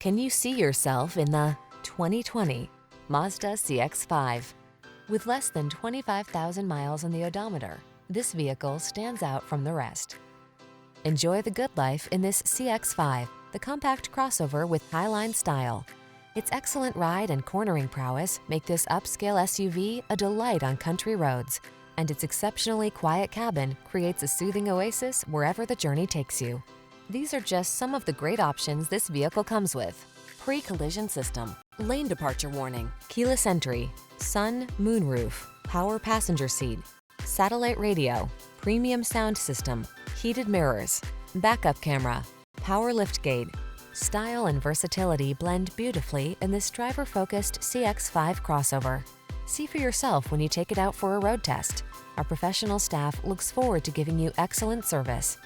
Can you see yourself in the 2020 Mazda CX-5? With less than 25,000 miles on the odometer, this vehicle stands out from the rest. Enjoy the good life in this CX-5, the compact crossover with highline style. Its excellent ride and cornering prowess make this upscale SUV a delight on country roads, and its exceptionally quiet cabin creates a soothing oasis wherever the journey takes you. These are just some of the great options this vehicle comes with: pre-collision system, lane departure warning, keyless entry, sun, moonroof, power passenger seat, satellite radio, premium sound system, heated mirrors, backup camera, power liftgate. Style and versatility blend beautifully in this driver-focused CX-5 crossover. See for yourself when you take it out for a road test. Our professional staff looks forward to giving you excellent service.